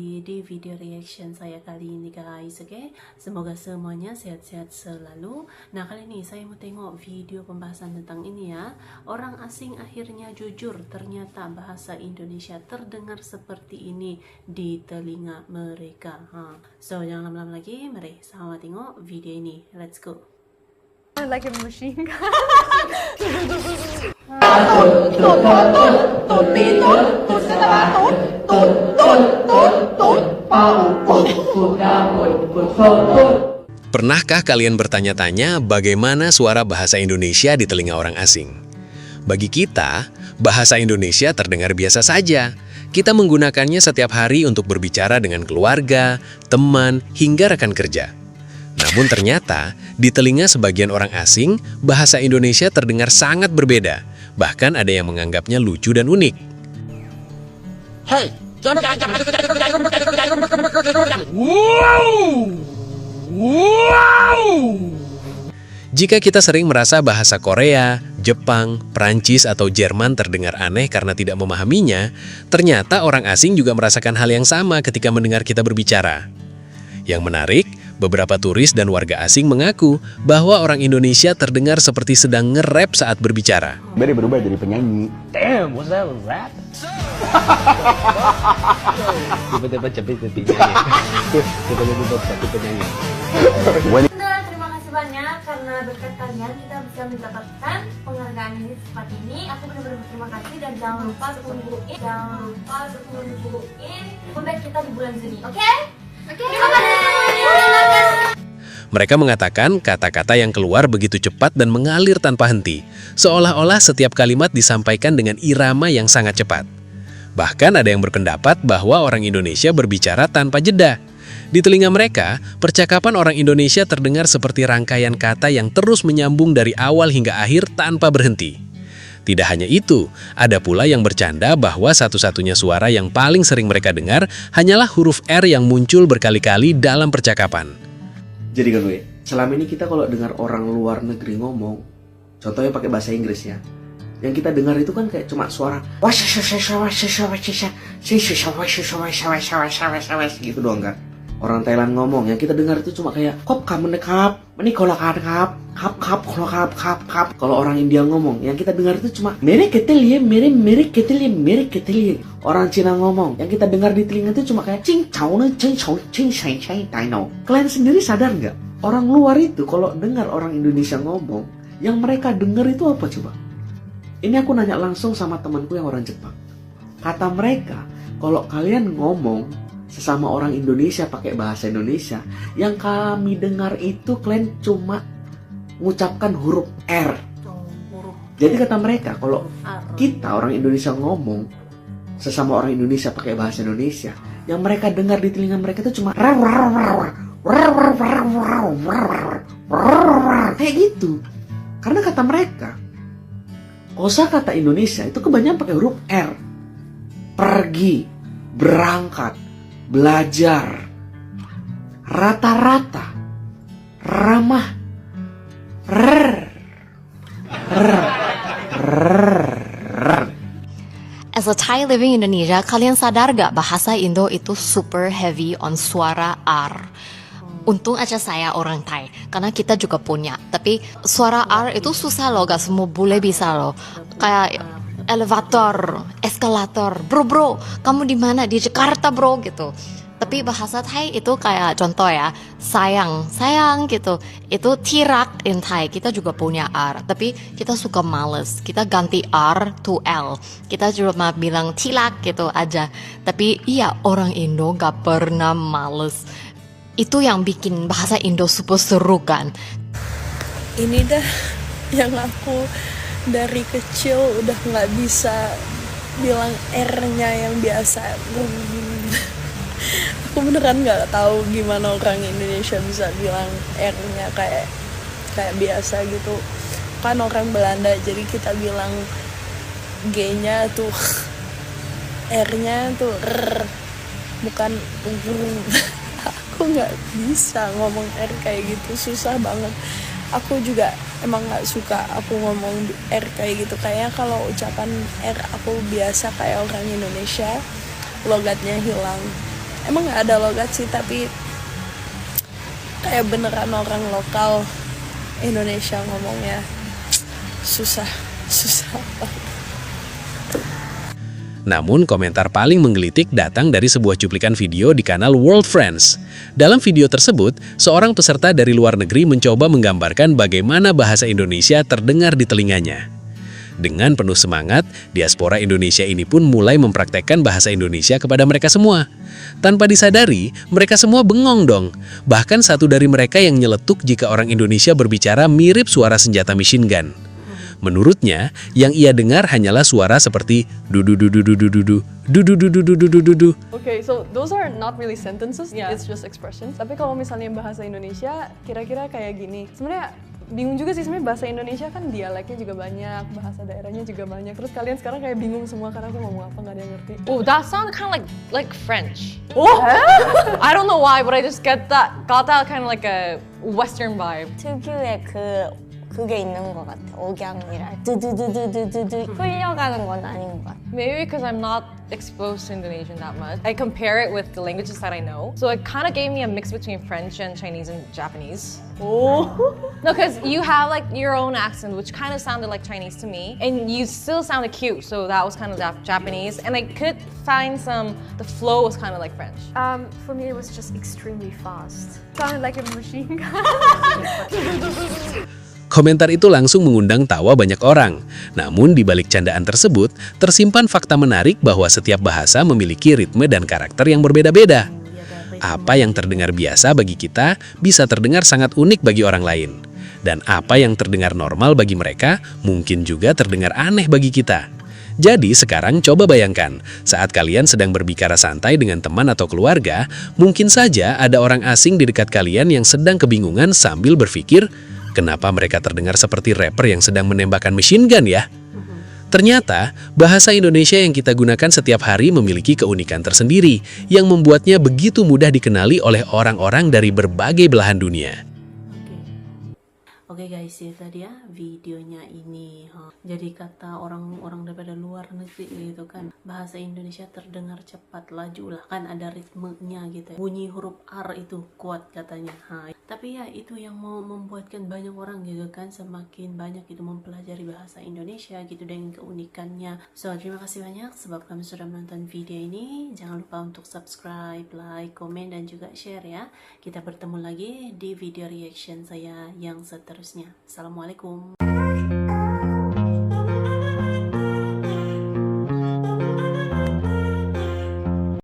lagi di video reaction saya kali ini guys, oke? Semoga semuanya sehat-sehat selalu. Nah, kali ini saya mau tengok video pembahasan tentang ini ya. Orang asing akhirnya jujur, ternyata bahasa Indonesia terdengar seperti ini di telinga mereka. So, jangan lama-lama lagi, mari sama tengok video ini. Let's go. Like a machine gun. Pernahkah kalian bertanya-tanya bagaimana suara bahasa Indonesia di telinga orang asing? Bagi kita, bahasa Indonesia terdengar biasa saja. Kita menggunakannya setiap hari untuk berbicara dengan keluarga, teman, hingga rekan kerja. Namun ternyata, di telinga sebagian orang asing, bahasa Indonesia terdengar sangat berbeda. Bahkan ada yang menganggapnya lucu dan unik. Hey, Jika kita sering merasa bahasa Korea, Jepang, Prancis, atau Jerman terdengar aneh karena tidak memahaminya, ternyata orang asing juga merasakan hal yang sama ketika mendengar kita berbicara. Yang menarik, beberapa turis dan warga asing mengaku bahwa orang Indonesia terdengar seperti sedang nge-rap saat berbicara. Dia berubah jadi penyanyi. damn, was that a rap? Tiba-tiba cepet-cepet penyanyi. Terima kasih banyak karena berkat kalian kita bisa mendapatkan penghargaan ini seperti ini. Aku benar-benar berterima kasih dan jangan lupa untuk nungguin comeback kita di bulan Juni, oke? Terima kasih. Mereka mengatakan kata-kata yang keluar begitu cepat dan mengalir tanpa henti, seolah-olah setiap kalimat disampaikan dengan irama yang sangat cepat. Bahkan ada yang berpendapat bahwa orang Indonesia berbicara tanpa jeda. Di telinga mereka, percakapan orang Indonesia terdengar seperti rangkaian kata yang terus menyambung dari awal hingga akhir tanpa berhenti. Tidak hanya itu, ada pula yang bercanda bahwa satu-satunya suara yang paling sering mereka dengar hanyalah huruf R yang muncul berkali-kali dalam percakapan. Jadi kan selama ini kita kalau dengar orang luar negeri ngomong, contohnya pakai bahasa Inggris ya, yang kita dengar itu kan kayak cuma suara gitu doang kan. Orang Thailand ngomong, yang kita dengar itu cuma kayak kop kamu nekap, ini kolak kap. Kalau orang India ngomong, yang kita dengar itu cuma mere ketelie. Orang Cina ngomong, yang kita dengar di telinga itu cuma kayak cing chao cing shai taino. Kalian sendiri sadar nggak? Orang luar itu kalau dengar orang Indonesia ngomong, yang mereka dengar itu apa coba? Ini aku nanya langsung sama temanku yang orang Jepang. Kata mereka, kalau kalian ngomong sesama orang Indonesia pakai bahasa Indonesia, yang kami dengar itu kalian cuma mengucapkan huruf R. Jadi kata mereka, kalau kita orang Indonesia ngomong sesama orang Indonesia pakai bahasa Indonesia, yang mereka dengar di telinga mereka itu cuma kayak gitu. Karena kata mereka, kosakata Indonesia itu kebanyakan pakai huruf R. Pergi, berangkat, belajar, rata-rata, ramah, As a Thai living in Indonesia, kalian sadar gak bahasa Indo itu super heavy on suara R? Untung aja saya orang Thai, karena kita juga punya. Tapi suara R itu susah loh, gak semua bule bisa loh. Kayak elevator, eskalator, bro, kamu di mana? Di Jakarta bro gitu. Tapi bahasa Thai itu kayak contoh ya, sayang gitu. Itu tirak in Thai, kita juga punya R. Tapi kita suka males, kita ganti R to L. Kita cuma bilang tilak gitu aja. Tapi iya, orang Indo gak pernah males. Itu yang bikin bahasa Indo super seru kan. Ini dah yang aku dari kecil udah nggak bisa bilang R-nya yang biasa. Aku beneran nggak tahu gimana orang Indonesia bisa bilang R-nya kayak biasa gitu. Kan orang Belanda, jadi kita bilang G-nya tuh R-nya tuh R, bukan Aku nggak bisa ngomong R kayak gitu, susah banget. Aku juga emang nggak suka aku ngomong R kayak gitu. Kayaknya kalau ucapan R aku biasa kayak orang Indonesia, logatnya hilang. emang nggak ada logat sih, tapi kayak beneran orang lokal Indonesia ngomongnya susah. Namun, komentar paling menggelitik datang dari sebuah cuplikan video di kanal World Friends. Dalam video tersebut, seorang peserta dari luar negeri mencoba menggambarkan bagaimana bahasa Indonesia terdengar di telinganya. Dengan penuh semangat, diaspora Indonesia ini pun mulai mempraktekkan bahasa Indonesia kepada mereka semua. Tanpa disadari, mereka semua bengong dong. Bahkan satu dari mereka yang nyeletuk jika orang Indonesia berbicara mirip suara senjata machine gun. Menurutnya, yang ia dengar hanyalah suara seperti du-du-du-du-du-du-du, du-du-du-du-du-du-du-du. Okay, so those are not really sentences, it's just expressions. Tapi kalau misalnya bahasa Indonesia, kira-kira kayak gini. Sebenarnya bingung juga sih, sebenarnya bahasa Indonesia kan dialeknya juga banyak, bahasa daerahnya juga banyak. Terus kalian sekarang kayak bingung semua karena aku ngomong apa nggak ada yang ngerti. Oh, that sounds kind of like French. Oh, I don't know why, but I just got that kind of like a Western vibe. 특유의 그게 있는 것 같아. 억양이랄 두두두두두두두 흘려가는 건 아닌 것 같아. Maybe because I'm not exposed to Indonesian that much. I compare it with the languages that I know. So it kind of gave me a mix between French and Chinese and Japanese. Oh. No, because you have like your own accent, which kind of sounded like Chinese to me, and you still sounded cute. So that was kind of Japanese, and I could find the flow was kind of like French. For me, it was just extremely fast. Sounded like a machine gun. Komentar itu langsung mengundang tawa banyak orang. Namun di balik candaan tersebut, tersimpan fakta menarik bahwa setiap bahasa memiliki ritme dan karakter yang berbeda-beda. Apa yang terdengar biasa bagi kita bisa terdengar sangat unik bagi orang lain. Dan apa yang terdengar normal bagi mereka mungkin juga terdengar aneh bagi kita. Jadi sekarang coba bayangkan, saat kalian sedang berbicara santai dengan teman atau keluarga, mungkin saja ada orang asing di dekat kalian yang sedang kebingungan sambil berpikir, kenapa mereka terdengar seperti rapper yang sedang menembakkan machine gun ya? Ternyata, bahasa Indonesia yang kita gunakan setiap hari memiliki keunikan tersendiri yang membuatnya begitu mudah dikenali oleh orang-orang dari berbagai belahan dunia. Oke guys, ya tadi ya videonya ini. Jadi kata orang-orang daripada luar negeri gitu kan, bahasa Indonesia terdengar cepat, laju lah kan, ada ritmenya gitu ya. Bunyi huruf R itu kuat katanya. Tapi ya itu yang mau membuatkan banyak orang gitu kan, semakin banyak itu mempelajari bahasa Indonesia gitu dengan keunikannya. So terima kasih banyak sebab kami sudah menonton video ini. Jangan lupa untuk subscribe, like, komen dan juga share ya. Kita bertemu lagi di video reaction saya yang seterusnya. Assalamualaikum.